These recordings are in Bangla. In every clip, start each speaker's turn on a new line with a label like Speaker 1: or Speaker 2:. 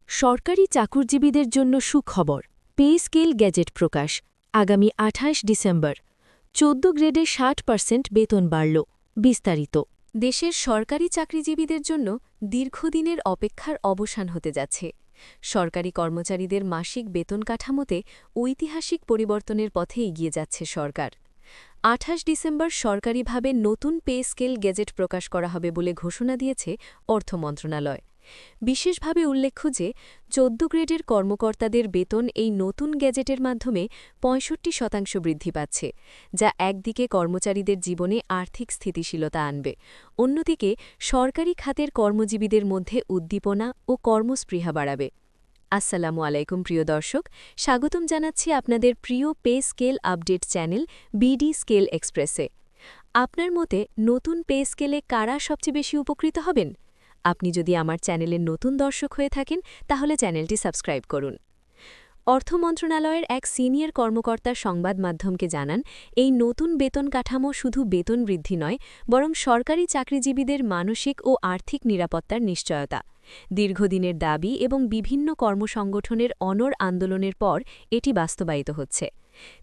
Speaker 1: সরকারি চাকুরিজীবীদের জন্য সুখবর। পে স্কেল গ্যাজেট প্রকাশ আগামী ২৮ ডিসেম্বর। ১৪ গ্রেডে ৬০% বেতন বাড়ল। বিস্তারিত। দেশের সরকারি চাকরিজীবীদের জন্য দীর্ঘদিনের অপেক্ষার অবসান হতে যাচ্ছে। সরকারি কর্মচারীদের মাসিক বেতন কাঠামোতে ঐতিহাসিক পরিবর্তনের পথে এগিয়ে যাচ্ছে সরকার। ২৮ ডিসেম্বর সরকারিভাবে নতুন পে স্কেল গেজেট প্রকাশ করা হবে বলে ঘোষণা দিয়েছে অর্থ মন্ত্রণালয়। বিশেষভাবে উল্লেখ্য যে ১৪ গ্রেডের কর্মকর্তাদের বেতন এই নতুন গ্যাজেটের মাধ্যমে ৬৫% বৃদ্ধি পাচ্ছে, যা একদিকে কর্মচারীদের জীবনে আর্থিক স্থিতিশীলতা আনবে, অন্যদিকে সরকারি খাতের কর্মজীবীদের মধ্যে উদ্দীপনা ও কর্মস্পৃহা বাড়াবে। আসসালামু আলাইকুম প্রিয় দর্শক, স্বাগতম জানাচ্ছি আপনাদের প্রিয় pay scale update channel BD scale এক্সপ্রেসে। আপনার মতে নতুন পে স্কেলে কারা সবচেয়ে বেশি উপকৃত হবেন? আপনি যদি আমার চ্যানেলের নতুন দর্শক হয়ে থাকেন তাহলে চ্যানেলটি সাবস্ক্রাইব করুন। অর্থ মন্ত্রণালয়ের এক সিনিয়র কর্মকর্তা সংবাদ মাধ্যমকে জানান, এই নতুন বেতন কাঠামো শুধু বেতন বৃদ্ধি নয়, বরং সরকারি চাকরিজীবীদের মানসিক ও আর্থিক নিরাপত্তার নিশ্চয়তা। দীর্ঘদিনের দাবি এবং বিভিন্ন কর্মসংগঠনের অনড় আন্দোলনের পর এটি বাস্তবায়িত হচ্ছে।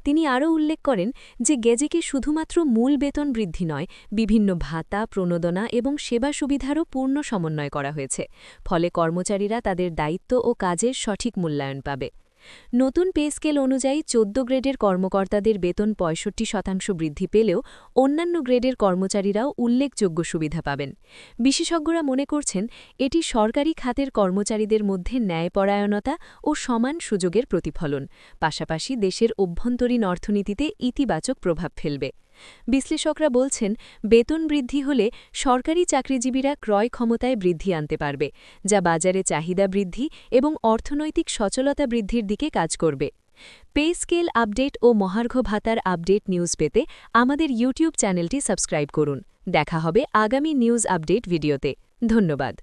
Speaker 1: তিনি আরও উল্লেখ করেন যে গেজেটে শুধুমাত্র মূল বেতন বৃদ্ধি নয়, বিভিন্ন ভাতা, প্রণোদনা এবং সেবা সুবিধারও পূর্ণ সমন্বয় করা হয়েছে, ফলে কর্মচারীরা তাদের দায়িত্ব ও কাজের সঠিক মূল্যায়ন পাবে। নতুন পে স্কেল অনুযায়ী ১৪ গ্রেডের কর্মকর্তাদের বেতন ৬৫% বৃদ্ধি পেলেও অন্যান্য গ্রেডের কর্মচারীরাও উল্লেখযোগ্য সুবিধা পাবেন। বিশেষজ্ঞরা মনে করছেন এটি সরকারি খাতের কর্মচারীদের মধ্যে ন্যায়পরায়ণতা ও সমান সুযোগের প্রতিফলন, পাশাপাশি দেশের অভ্যন্তরীণ অর্থনীতিতে ইতিবাচক প্রভাব ফেলবে। বিশ্লেষকরা বলছেন, বেতন বৃদ্ধি হলে সরকারি চাকরিজীবীরা ক্রয় ক্ষমতায় বৃদ্ধি আনতে পারবে, যা বাজারে চাহিদা বৃদ্ধি এবং অর্থনৈতিক সচলতা বৃদ্ধির দিকে কাজ করবে। পে স্কেল আপডেট ও মহার্ঘ ভাতার আপডেট নিউজ পেতে আমাদের ইউটিউব চ্যানেলটি সাবস্ক্রাইব করুন। দেখা হবে আগামী নিউজ আপডেট ভিডিওতে। ধন্যবাদ।